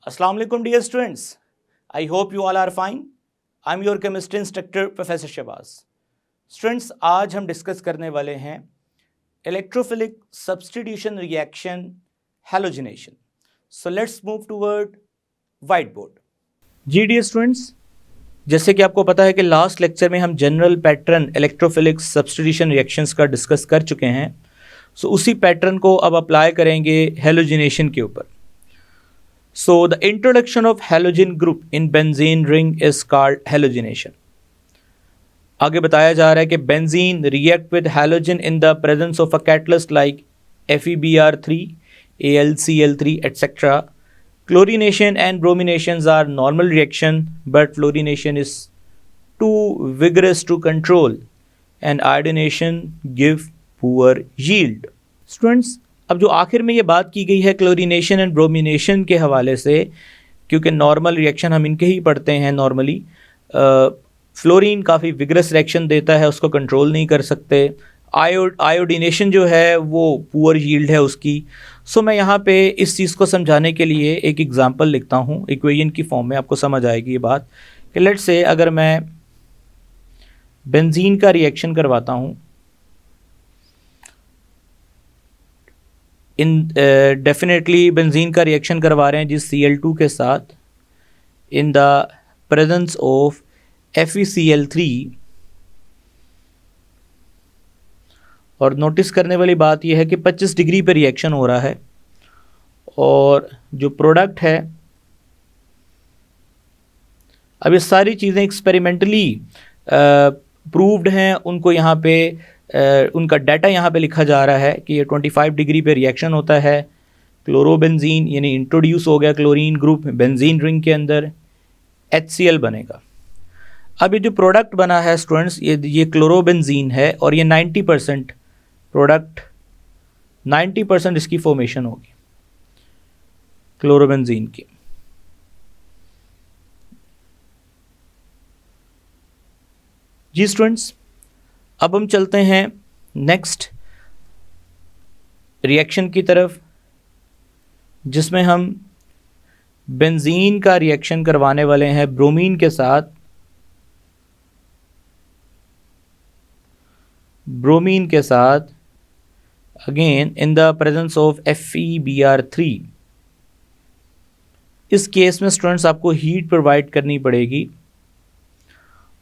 Assalamu alaikum dear students. I hope you all are fine. I'm your chemistry instructor Professor Shahbaz. Students, आज हम discuss करने वाले हैं electrophilic substitution reaction halogenation. So let's move toward whiteboard. जी dear students, जैसे कि आपको पता है कि लास्ट लेक्चर में हम general pattern electrophilic substitution reactions का डिस्कस कर चुके हैं. सो उसी पैटर्न को अब अप्लाई करेंगे हैलोजिनेशन के ऊपर. So the introduction of halogen group in benzene ring is called halogenation. आगे बताया जा रहा है कि benzene react with halogen in the presence of a catalyst like FeBr3, AlCl3, etc. Chlorination and brominations are normal reaction, but fluorination is too vigorous to control, and iodination give poor yield. Students, अब जो आखिर में ये बात की गई है chlorination and bromination के हवाले से, क्योंकि नॉर्मल रिएक्शन हम इनके ही पढ़ते हैं नॉर्मली. फ्लोरीन काफ़ी विगरस रिएक्शन देता है, उसको कंट्रोल नहीं कर सकते. आयोडीनेशन जो है वो पुअर यील्ड है उसकी. सो मैं यहाँ पे इस चीज़ को समझाने के लिए एक एग्जांपल लिखता हूँ इक्वेशन की फॉर्म में, आपको समझ आएगी ये बात. कि लेट्स से अगर मैं बेंजीन का रिएक्शन करवाता हूँ डेफिनेटली बेंजीन का रिएक्शन करवा रहे हैं जिस Cl2 के साथ in the presence of FeCl3. और नोटिस करने वाली बात यह है कि 25 डिग्री पे रिएक्शन हो रहा है और जो प्रोडक्ट है, अब ये सारी चीज़ें एक्सपेरिमेंटली प्रूव्ड हैं. उनको यहाँ पे उनका डाटा यहाँ पे लिखा जा रहा है कि ये 25 डिग्री पे रिएक्शन होता है. क्लोरोबेंजीन यानी इंट्रोड्यूस हो गया क्लोरीन ग्रुप बेंजीन रिंग के अंदर, HCl बनेगा. अब ये जो प्रोडक्ट बना है स्टूडेंट्स, ये क्लोरोबेंजीन है और ये 90% प्रोडक्ट, 90% इसकी फॉर्मेशन होगी क्लोरोबेंजीन की. जी स्टूडेंट्स, अब हम चलते हैं नेक्स्ट रिएक्शन की तरफ, जिसमें हम बेंजीन का रिएक्शन करवाने वाले हैं ब्रोमीन के साथ. ब्रोमीन के साथ again in the presence of FeBr3. इस केस में स्टूडेंट्स आपको हीट प्रोवाइड करनी पड़ेगी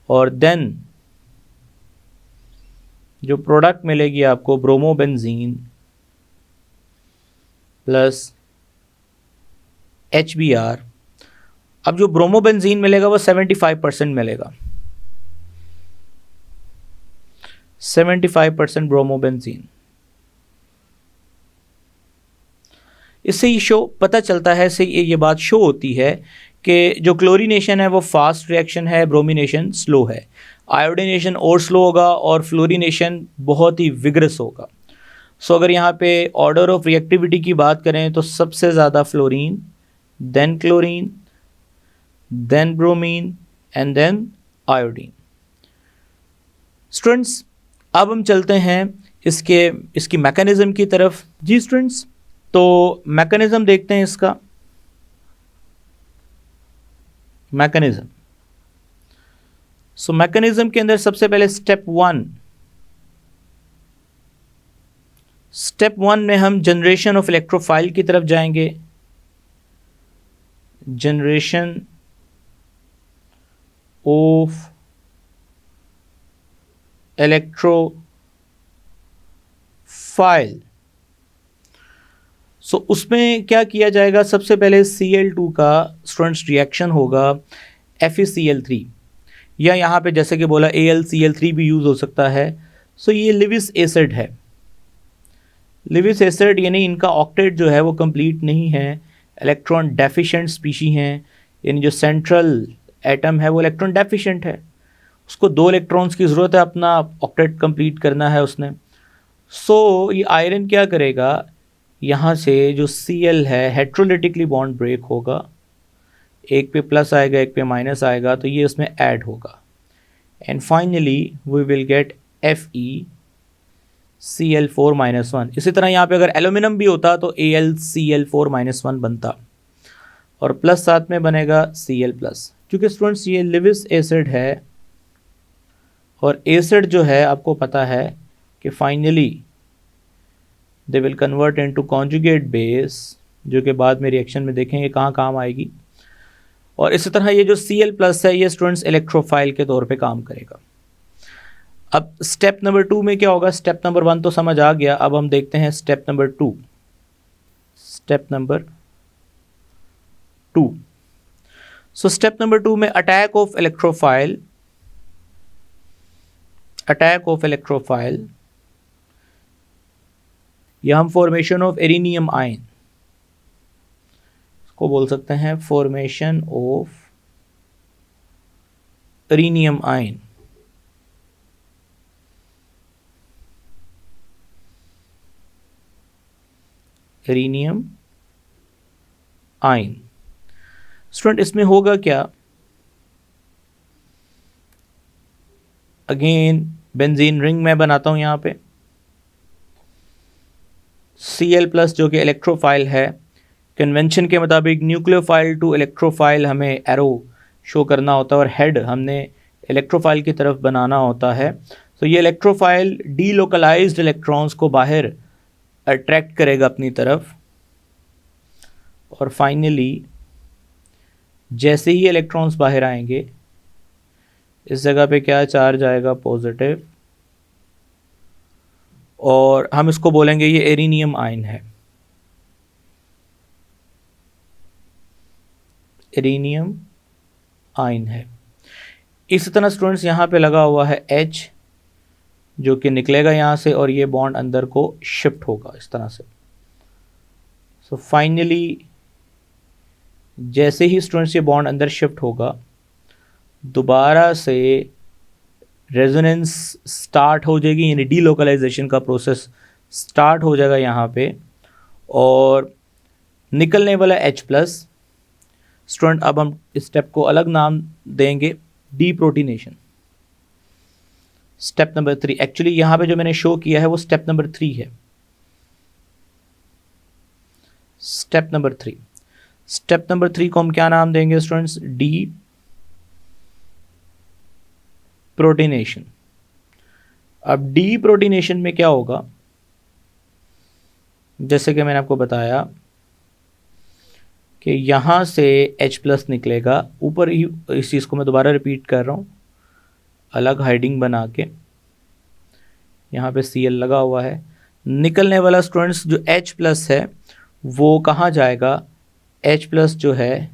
और देन जो प्रोडक्ट मिलेगी आपको ब्रोमोबेंजीन प्लस HBr. अब जो ब्रोमोबेंजीन मिलेगा वो 75% मिलेगा, 75% ब्रोमोबेंजीन. इससे ये शो पता चलता है, इससे ये बात शो होती है कि जो क्लोरीनेशन है वो फास्ट रिएक्शन है, ब्रोमिनेशन स्लो है. आयोडीनेशन और स्लो होगा और फ्लोरीनेशन बहुत ही विगरस होगा. सो अगर यहाँ पे ऑर्डर ऑफ रिएक्टिविटी की बात करें तो सबसे ज़्यादा fluorine, then chlorine, then bromine and then iodine. Students, अब हम चलते हैं इसकी मैकेनिज़्म की तरफ. जी स्टूडेंट्स, तो मैकेनिज़्म देखते हैं इसका. मैकेनिज़्म, सो मैकेनिज्म के अंदर सबसे पहले स्टेप वन में हम जनरेशन ऑफ इलेक्ट्रोफाइल की तरफ जाएंगे. Generation of electrophile. सो उसमें क्या किया जाएगा, सबसे पहले Cl2 का स्टूडेंट्स रिएक्शन होगा FeCl3, या यहाँ पे जैसे कि बोला AlCl3 भी यूज़ हो सकता है. सो ये लिविस एसिड है. लिविस एसिड यानी इनका ऑक्टेट जो है वो कंप्लीट नहीं है, इलेक्ट्रॉन डेफिशिएंट स्पीशी हैं. यानी जो सेंट्रल एटम है वो इलेक्ट्रॉन डेफिशिएंट है, उसको 2 इलेक्ट्रॉन्स की ज़रूरत है अपना ऑक्टेट कंप्लीट करना है उसने. सो ये आयरन क्या करेगा, यहाँ से जो Cl है हेट्रोलिटिकली बॉन्ड ब्रेक होगा, एक पे प्लस आएगा एक पे माइनस आएगा, तो ये उसमें ऐड होगा. And finally we will get FeCl4-1. इसी तरह यहाँ पे अगर एल्यूमिनियम भी होता तो AlCl4-1 बनता. और प्लस साथ में बनेगा Cl प्लस। क्योंकि स्टूडेंट्स ये लिविस एसिड है और एसिड जो है आपको पता है कि finally they will convert into conjugate base, जो कि बाद में रिएक्शन में देखेंगे कहाँ काम आएगी। और इसी तरह ये जो Cl प्लस है ये स्टूडेंट्स इलेक्ट्रोफाइल के तौर पे काम करेगा। अब स्टेप नंबर 2 में क्या होगा? स्टेप नंबर 1 तो समझ आ गया, अब हम देखते हैं step number 2। Step number 2, so step number 2 में attack of electrophile, attack of electrophile या हम फॉर्मेशन ऑफ एरिनियम आयन को बोल सकते हैं, formation of arenium ion. Arenium ion student इसमें होगा क्या? अगेन बेंजीन रिंग मैं बनाता हूं यहां पे। Cl प्लस जो कि इलेक्ट्रोफाइल है, कन्वेंशन के मुताबिक न्यूक्लियोफाइल टू इलेक्ट्रोफाइल हमें एरो शो करना होता है और हेड हमने इलेक्ट्रोफाइल की तरफ बनाना होता है। तो ये इलेक्ट्रोफाइल डीलोकलाइज्ड इलेक्ट्रॉन्स को बाहर अट्रैक्ट करेगा अपनी तरफ और फाइनली जैसे ही इलेक्ट्रॉन्स बाहर आएंगे इस जगह पे क्या चार्ज आएगा? पॉजिटिव, और हम इसको बोलेंगे ये एरिनियम आयन है। एरिनियम आयन है। इस तरह स्टूडेंट्स यहाँ पे लगा हुआ है H जो कि निकलेगा यहाँ से और ये बॉन्ड अंदर को शिफ्ट होगा इस तरह से। सो फाइनली जैसे ही स्टूडेंट्स ये बॉन्ड अंदर शिफ्ट होगा दोबारा से रेजोनेंस स्टार्ट हो जाएगी, यानी डीलोकलाइजेशन का प्रोसेस स्टार्ट हो जाएगा यहाँ पे और निकलने वाला H प्लस। स्टूडेंट अब हम इस स्टेप को अलग नाम देंगे, डीप्रोटीनेशन। स्टेप नंबर 3, एक्चुअली यहाँ पे जो मैंने शो किया है वो स्टेप नंबर 3 है। स्टेप नंबर 3, स्टेप नंबर 3 को हम क्या नाम देंगे स्टूडेंट्स? डी प्रोटीनेशन। अब डी प्रोटीनेशन में क्या होगा? जैसे कि मैंने आपको बताया कि यहाँ से H प्लस निकलेगा, ऊपर ही इस चीज़ को मैं दोबारा रिपीट कर रहा हूँ, अलग हाइडिंग बना के यहाँ पे Cl लगा हुआ है। निकलने वाला स्टूडेंट्स जो H प्लस है वो कहाँ जाएगा? H प्लस जो है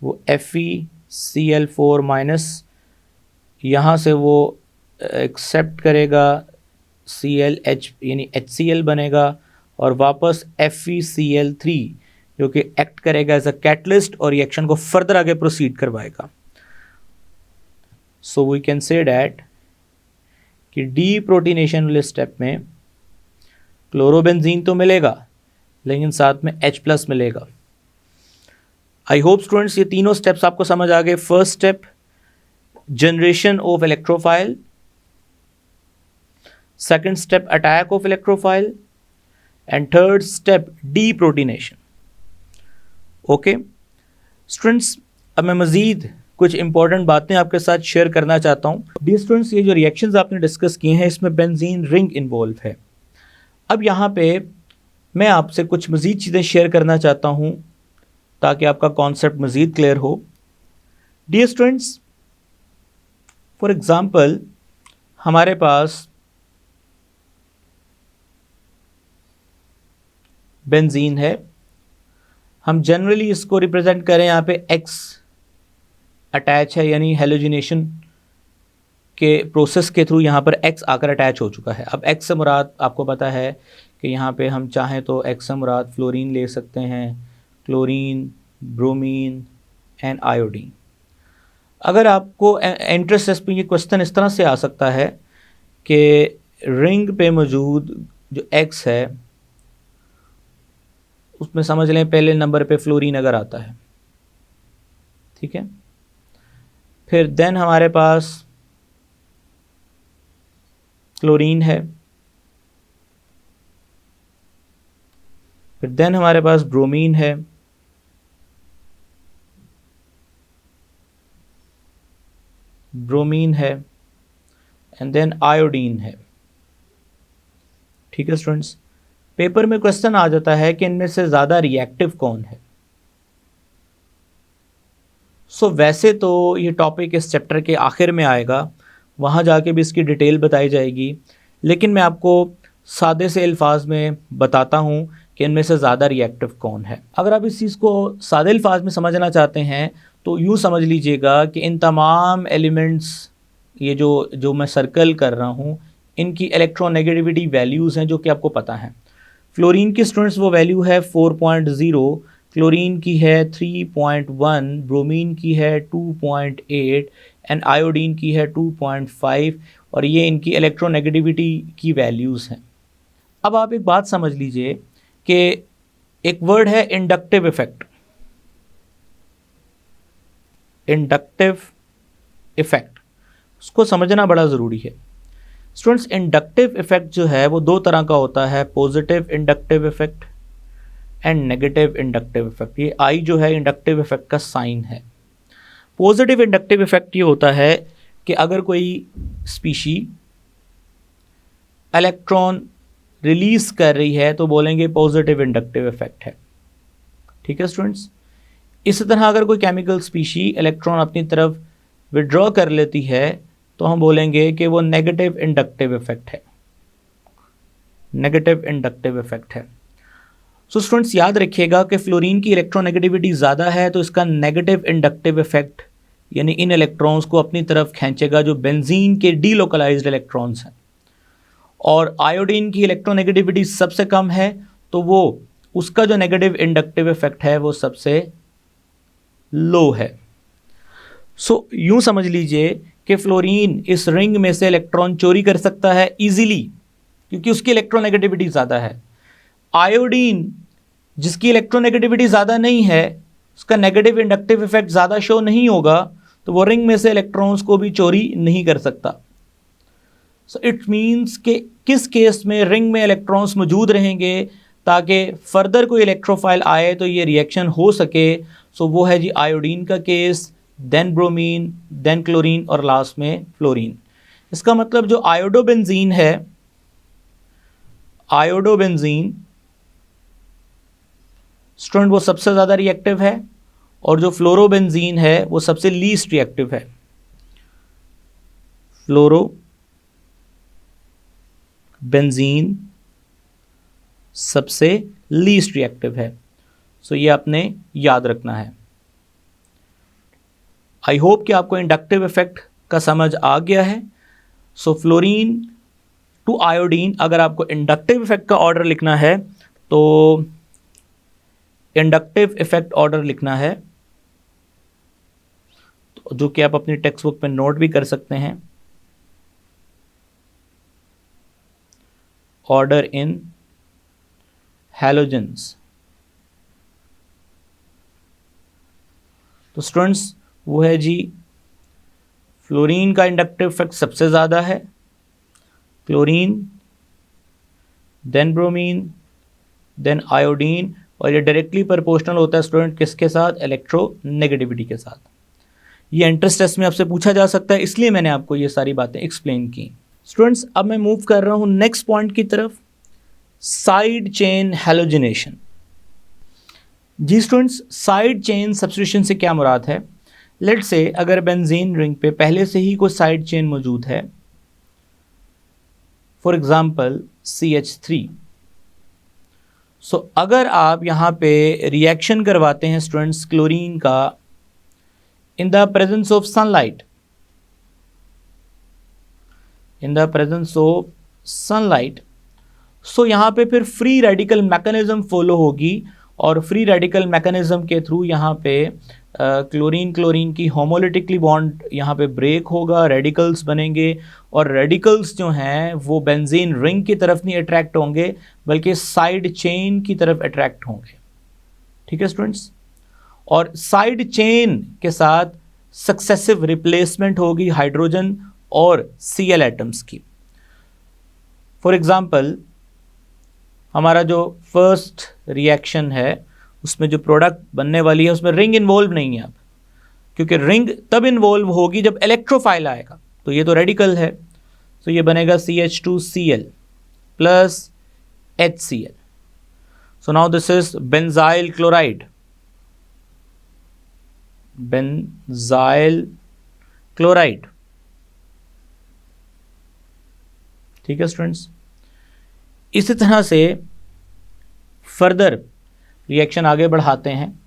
वो FeCl4 माइनस यहाँ से वो एक्सेप्ट करेगा ClH यानी HCl बनेगा और वापस FeCl3 जो कि एक्ट करेगा एज अ कैटलिस्ट और रिएक्शन को फर्दर आगे प्रोसीड करवाएगा। So we can say that कि डीप्रोटीनेशन वाले स्टेप में क्लोरोबेंजीन तो मिलेगा लेकिन साथ में H प्लस मिलेगा। आई होप स्टूडेंट्स ये तीनों स्टेप्स आपको समझ आ गए। First step generation of electrophile, second step attack of electrophile and third step deprotonation. Okay students, अब मैं मज़ीद कुछ इंपॉर्टेंट बातें आपके साथ शेयर करना चाहता हूँ। डी स्टूडेंट्स, ये जो रिएक्शंस आपने डिस्कस किए हैं इसमें बेंजीन रिंग इन्वॉल्व है। अब यहाँ पे मैं आपसे कुछ मज़ीद चीज़ें शेयर करना चाहता हूँ ताकि आपका कॉन्सेप्ट मज़ीद क्लियर हो। डी स्टूडेंट्स, फॉर एग्ज़ाम्पल हमारे पास बेंजीन है, हम जनरली इसको रिप्रेजेंट करें यहाँ पे X अटैच है, यानी हेलोजिनेशन के प्रोसेस के थ्रू यहाँ पर X आकर अटैच हो चुका है। अब X से मुराद आपको पता है कि यहाँ पे हम चाहें तो X से मुराद फ्लोरीन ले सकते हैं, क्लोरीन, ब्रोमीन एंड आयोडीन। अगर आपको इंटरेस्ट पे ये क्वेश्चन इस तरह से आ सकता है कि रिंग पे मौजूद जो X है उसमें समझ लें पहले नंबर पे फ्लोरीन अगर आता है, ठीक है, फिर देन हमारे पास क्लोरीन है, फिर देन हमारे पास ब्रोमीन है, ब्रोमीन है एंड देन आयोडीन है। ठीक है स्टूडेंट्स, पेपर में क्वेश्चन आ जाता है कि इनमें से ज़्यादा रिएक्टिव कौन है। वैसे तो ये टॉपिक इस चैप्टर के आखिर में आएगा, वहाँ जाके भी इसकी डिटेल बताई जाएगी, लेकिन मैं आपको सादे से अल्फाज में बताता हूँ कि इनमें से ज़्यादा रिएक्टिव कौन है। अगर आप इस चीज़ को सादे अल्फाज में समझना चाहते हैं तो यूँ समझ लीजिएगा कि इन तमाम एलिमेंट्स, ये जो मैं सर्कल कर रहा हूँ, इनकी इलेक्ट्रोनेगेटिविटी वैल्यूज़ हैं जो कि आपको पता है। फ्लोरीन की स्टूडेंट्स वो वैल्यू है 4.0, क्लोरीन की है 3.1, ब्रोमीन की है 2.8 एंड आयोडीन की है 2.5, और ये इनकी इलेक्ट्रोनेगेटिविटी की वैल्यूज़ हैं। अब आप एक बात समझ लीजिए कि एक वर्ड है इंडक्टिव इफेक्ट। इंडक्टिव इफेक्ट, उसको समझना बड़ा ज़रूरी है स्टूडेंट्स। इंडक्टिव इफेक्ट जो है वो दो तरह का होता है, positive inductive effect and negative inductive effect. ये आई जो है इंडक्टिव इफेक्ट का साइन है। पॉजिटिव इंडक्टिव इफेक्ट ये होता है कि अगर कोई स्पीशी इलेक्ट्रॉन रिलीज कर रही है तो बोलेंगे पॉजिटिव इंडक्टिव इफेक्ट है। ठीक है स्टूडेंट्स, इसी तरह अगर कोई केमिकल स्पीशी इलेक्ट्रॉन अपनी तरफ विड्रॉ कर लेती है तो हम बोलेंगे कि वो नेगेटिव इंडक्टिव इफेक्ट है। नेगेटिव इंडक्टिव इफेक्ट है। स्टूडेंट्स याद रखिएगा कि फ्लोरीन की इलेक्ट्रोनेगेटिविटी ज़्यादा है तो इसका नेगेटिव इंडक्टिव इफेक्ट यानी इन इलेक्ट्रॉन्स को अपनी तरफ खींचेगा जो बेंजीन के डीलोकलाइज्ड इलेक्ट्रॉन्स हैं। और आयोडीन की इलेक्ट्रोनेगेटिविटी सबसे कम है तो वो उसका जो नेगेटिव इंडक्टिव इफेक्ट है वो सबसे लो है। यूं समझ लीजिए कि फ्लोरीन इस रिंग में से इलेक्ट्रॉन चोरी कर सकता है इजीली क्योंकि उसकी इलेक्ट्रोनेगेटिविटी ज़्यादा है। आयोडीन जिसकी इलेक्ट्रोनेगेटिविटी ज़्यादा नहीं है, उसका नेगेटिव इंडक्टिव इफेक्ट ज़्यादा शो नहीं होगा, तो वो रिंग में से इलेक्ट्रॉन्स को भी चोरी नहीं कर सकता। इट मीन्स कि किस केस में रिंग में इलेक्ट्रॉन्स मौजूद रहेंगे ताकि फर्दर कोई इलेक्ट्रोफाइल आए तो ये रिएक्शन हो सके। वो है जी आयोडीन का केस, देन ब्रोमीन, देन क्लोरीन और लास्ट में फ्लोरीन। इसका मतलब जो आयोडोबेंजीन है, आयोडोबेंजीन स्टूडेंट वो सबसे ज़्यादा रिएक्टिव है और जो फ्लोरोबेंजीन है वो सबसे लीस्ट रिएक्टिव है। फ्लोरोबेंजीन सबसे लीस्ट रिएक्टिव है। ये आपने याद रखना है। आई होप कि आपको इंडक्टिव इफेक्ट का समझ आ गया है। फ्लोरीन टू आयोडीन, अगर आपको इंडक्टिव इफेक्ट का ऑर्डर लिखना है तो इंडक्टिव इफेक्ट ऑर्डर लिखना है, तो जो कि आप अपनी टेक्स्ट बुक में नोट भी कर सकते हैं। Order in halogens. तो स्टूडेंट्स वो है जी, फ्लोरीन का इंडक्टिव इफेक्ट सबसे ज़्यादा है, chlorine, then bromine, then iodine, और ये डायरेक्टली प्रोपोर्शनल होता है स्टूडेंट किसके साथ? इलेक्ट्रोनेगेटिविटी के साथ। ये एंट्रेंस टेस्ट में आपसे पूछा जा सकता है, इसलिए मैंने आपको ये सारी बातें एक्सप्लेन की। स्टूडेंट्स अब मैं मूव कर रहा हूँ नेक्स्ट पॉइंट की तरफ, साइड चेन हैलोजिनेशन। जी स्टूडेंट्स, साइड चेन सब्स्टिट्यूशन से क्या मुराद है? लेट्स से अगर बेंजीन रिंग पे पहले से ही कोई साइड चेन मौजूद है, फॉर एग्जाम्पल CH3। अगर आप यहाँ पे रिएक्शन करवाते हैं स्टूडेंट्स क्लोरीन का इन the presence of sunlight, in the presence of sunlight, यहाँ पे फिर फ्री रेडिकल मैकेनिज्म फॉलो होगी और फ्री रेडिकल मैकेनिज्म के थ्रू यहाँ पे क्लोरीन की होमोलिटिकली बॉन्ड यहाँ पे ब्रेक होगा, रेडिकल्स बनेंगे और रेडिकल्स जो हैं वो बेंजीन रिंग की तरफ नहीं अट्रैक्ट होंगे बल्कि साइड चेन की तरफ अट्रैक्ट होंगे। ठीक है स्टूडेंट्स, और साइड चेन के साथ सक्सेसिव रिप्लेसमेंट होगी हाइड्रोजन और Cl एटम्स की। फॉर एग्जांपल हमारा जो फर्स्ट रिएक्शन है उसमें जो प्रोडक्ट बनने वाली है उसमें रिंग इन्वॉल्व नहीं है। अब क्योंकि रिंग तब इन्वॉल्व होगी जब इलेक्ट्रोफाइल आएगा, तो ये तो रेडिकल है, तो ये बनेगा CH2Cl plus HCl. So now this is benzyl chloride. Benzyl chloride. ठीक है स्टूडेंट्स, इसी तरह से फर्दर रिएक्शन आगे बढ़ाते हैं.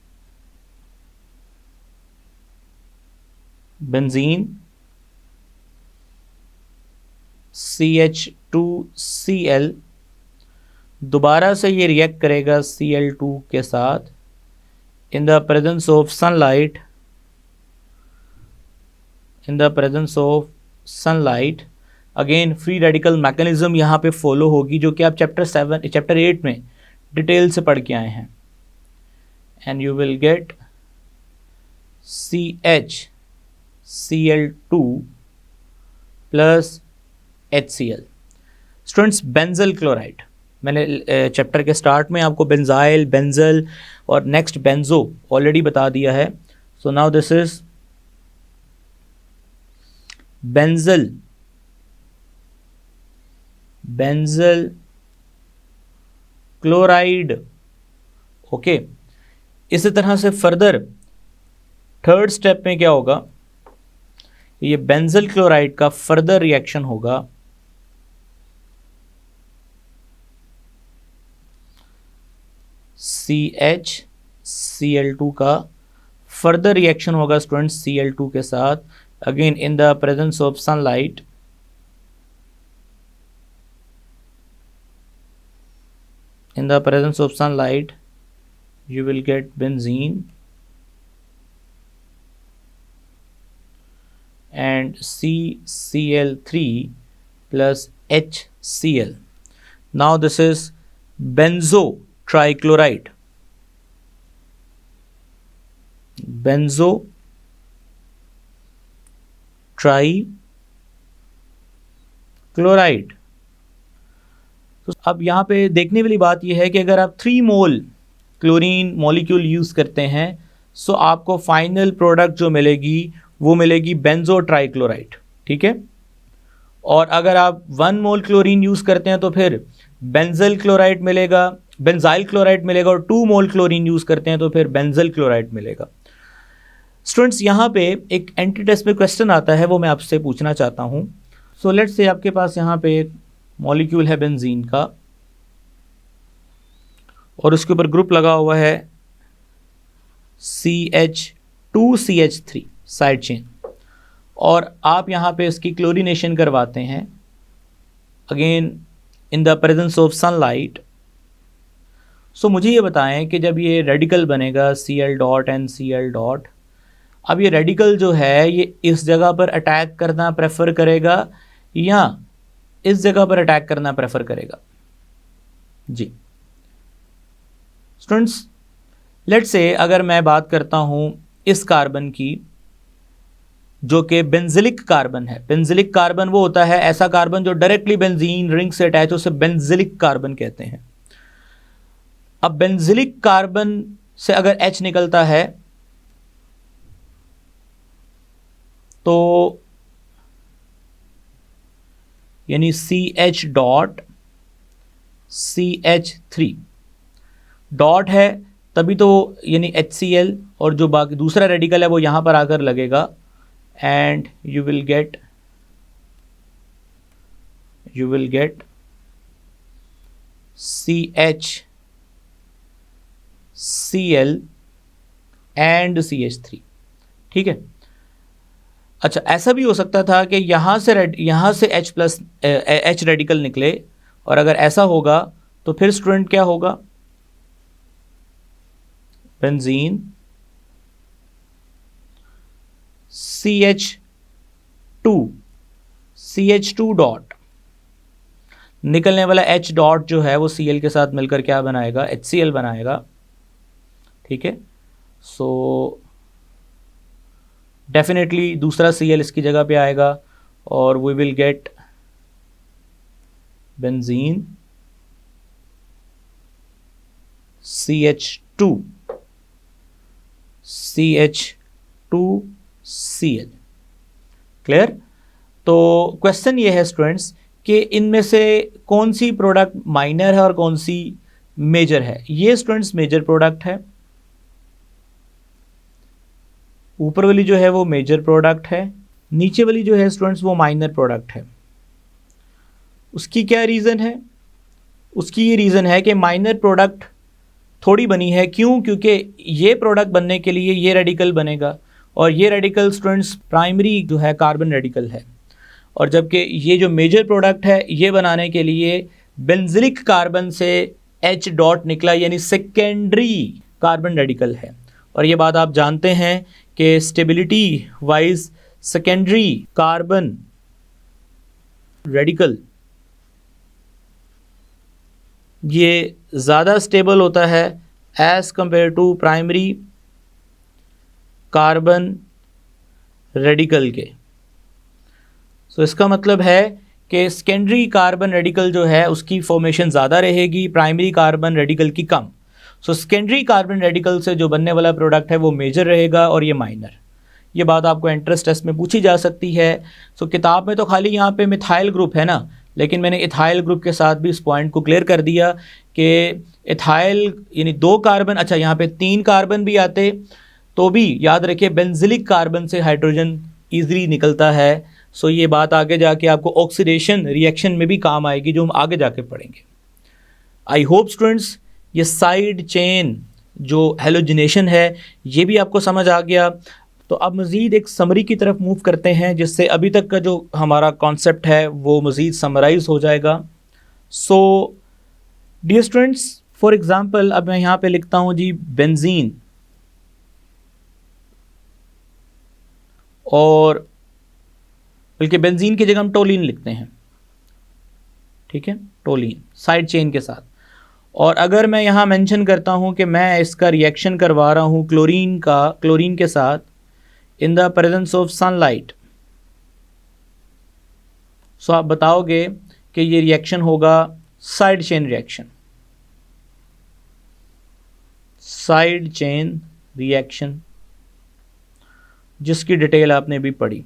बेंजीन CH2Cl, दोबारा से ये रिएक्ट करेगा Cl2 के साथ in the presence of sunlight. Again free radical mechanism यहाँ पे फॉलो होगी, जो कि आप चैप्टर 8 में डिटेल से पढ़ के आए हैं. And you will get CHCl2 plus HCl. Students, benzyl chloride, मैंने चैप्टर के स्टार्ट में आपको बेंजाइल, बेंजल और नेक्स्ट बेंजो ऑलरेडी बता दिया है. So now this is benzyl chloride. Okay, इसी तरह से फर्दर थर्ड स्टेप में क्या होगा, ये बेंजल क्लोराइड का फर्दर रिएक्शन होगा CHCl2 का फर्दर रिएक्शन होगा स्टूडेंट्स Cl2 के साथ, again in the presence of sunlight. In the presence of sunlight, you will get benzene and CCl3 plus HCl. Now this is benzo trichloride. Benzo trichloride. तो अब यहाँ पे देखने वाली बात यह है कि अगर आप 3 मोल क्लोरीन मॉलिक्यूल यूज़ करते हैं, सो आपको फाइनल प्रोडक्ट जो मिलेगी वो मिलेगी बेंजो ट्राइक्लोराइड. ठीक है, और अगर आप 1 मोल क्लोरीन यूज़ करते हैं तो फिर बेंजल क्लोराइड मिलेगा, बेंजाइल क्लोराइड मिलेगा, और 2 मोल क्लोरीन यूज़ करते हैं तो फिर बेंजल क्लोराइड मिलेगा. स्टूडेंट्स, यहाँ पे एक एंटी टेस्ट में क्वेश्चन आता है, वो मैं आपसे पूछना चाहता हूँ. सो लेट्स से आपके पास यहाँ पे एक मॉलिक्यूल है बेंजीन का और उसके ऊपर ग्रुप लगा हुआ है CH2CH3 साइड चेन, और आप यहाँ पे इसकी क्लोरीनेशन करवाते हैं again in the presence of sunlight. So मुझे ये बताएं कि जब ये रेडिकल बनेगा Cl dot and Cl dot, अब ये रेडिकल जो है ये इस जगह पर अटैक करना प्रेफर करेगा या इस जगह पर अटैक करना प्रेफर करेगा? जी स्टूडेंट्स, लेट्स से अगर मैं बात करता हूं इस कार्बन की जो कि बेंजिलिक कार्बन है. बेंजिलिक कार्बन वो होता है ऐसा कार्बन जो डायरेक्टली बेंजीन रिंग से अटैच हो, उसे बेंजिलिक कार्बन कहते हैं. अब बेंजिलिक कार्बन से अगर H निकलता है तो यानी CH डॉट CH3 डॉट है, तभी तो यानी HCl और जो बाकी दूसरा रेडिकल है वो यहाँ पर आकर लगेगा and you will get CHCl and CH3. ठीक है, अच्छा ऐसा भी हो सकता था कि यहाँ से H प्लस H रेडिकल निकले, और अगर ऐसा होगा तो फिर स्टूडेंट क्या होगा, बेंजीन CH2 डॉट, निकलने वाला H डॉट जो है वो Cl के साथ मिलकर क्या बनाएगा, HCl बनाएगा. ठीक है, सो डेफिनेटली दूसरा Cl इसकी जगह पे आएगा और we will get benzene CH2 Cl। Clear? तो क्वेश्चन ये है स्टूडेंट्स कि इनमें से कौन सी प्रोडक्ट माइनर है और कौन सी मेजर है। ये स्टूडेंट्स मेजर प्रोडक्ट है, ऊपर वाली जो है वो मेजर प्रोडक्ट है, नीचे वाली जो है स्टूडेंट्स वो माइनर प्रोडक्ट है। उसकी क्या रीज़न है? उसकी ये रीज़न है कि माइनर प्रोडक्ट थोड़ी बनी है। क्यों? क्योंकि ये प्रोडक्ट बनने के लिए ये रेडिकल बनेगा और ये रेडिकल स्टूडेंट्स प्राइमरी जो है कार्बन रेडिकल है, और जबकि ये जो मेजर प्रोडक्ट है ये बनाने के लिए बेंजिलिक कार्बन से H डॉट निकला, यानी सेकेंडरी कार्बन रेडिकल है। और ये बात आप जानते हैं कि stability wise secondary carbon radical ये ज़्यादा स्टेबल होता है as compare to primary carbon radical के। सो इसका मतलब है कि सेकेंडरी कार्बन रेडिकल जो है उसकी फॉर्मेशन ज़्यादा रहेगी, प्राइमरी कार्बन रेडिकल की कम। सो सेकेंडरी कार्बन रेडिकल से जो बनने वाला प्रोडक्ट है वो मेजर रहेगा और ये माइनर। ये बात आपको एंट्रेंस टेस्ट में पूछी जा सकती है। सो किताब में तो खाली यहाँ पे मिथाइल ग्रुप है ना, लेकिन मैंने इथाइल ग्रुप के साथ भी इस पॉइंट को क्लियर कर दिया कि इथाइल यानी 2 कार्बन, अच्छा यहाँ पे 3 कार्बन भी आते तो भी याद रखिए बेंजिलिक कार्बन से हाइड्रोजन ईजिली निकलता है। सो ये बात आगे जाके आपको ऑक्सीडेशन रिएक्शन में भी काम आएगी, जो हम आगे जाके पढ़ेंगे। आई होप स्टूडेंट्स ये साइड चेन जो हेलोजिनेशन है ये भी आपको समझ आ गया। तो अब मज़ीद एक समरी की तरफ मूव करते हैं, जिससे अभी तक का जो हमारा कॉन्सेप्ट है वो मज़ीद समराइज़ हो जाएगा। So dear students, for example अब मैं यहाँ पे लिखता हूँ जी बेंजीन, और बल्कि बेंजीन की जगह हम टोलिन लिखते हैं, ठीक है, टोलिन साइड चेन के साथ। और अगर मैं यहाँ मेंशन करता हूँ कि मैं इसका रिएक्शन करवा रहा हूँ क्लोरीन के साथ in the presence of sunlight, so आप बताओगे कि ये रिएक्शन होगा side chain reaction, side chain reaction, जिसकी डिटेल आपने भी पढ़ी।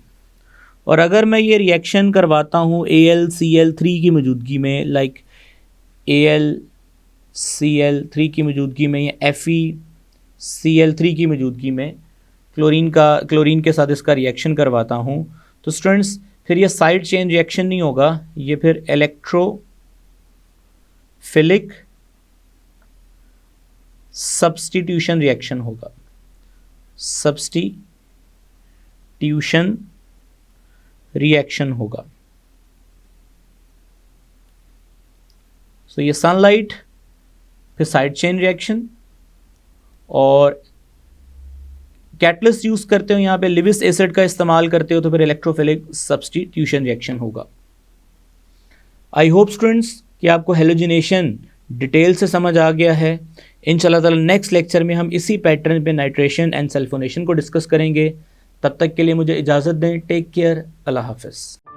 और अगर मैं ये रिएक्शन करवाता हूँ AlCl3 की मौजूदगी में, लाइक AlCl3 की मौजूदगी में या FeCl3 की मौजूदगी में क्लोरीन के साथ इसका रिएक्शन करवाता हूँ, तो स्टूडेंट्स फिर ये साइड चेन रिएक्शन नहीं होगा, ये फिर इलेक्ट्रोफिलिक सब्स्टिट्यूशन रिएक्शन होगा। सब्स्टिट्यूशन रिएक्शन होगा। सो ये सनलाइट, फिर साइड चेन रिएक्शन, और कैटलिस्ट यूज़ करते हो यहाँ पे लिविस एसिड का इस्तेमाल करते हो तो फिर इलेक्ट्रोफिलिक सब्स्टिट्यूशन रिएक्शन होगा। आई होप स्टूडेंट्स कि आपको हेलोजिनेशन डिटेल से समझ आ गया है। इंशाल्लाह ताला नेक्स्ट लेक्चर में हम इसी पैटर्न पे नाइट्रेशन एंड सल्फोनेशन को डिस्कस करेंगे। तब तक के लिए मुझे इजाज़त दें। Take care. अल्लाह हाफ़िज़।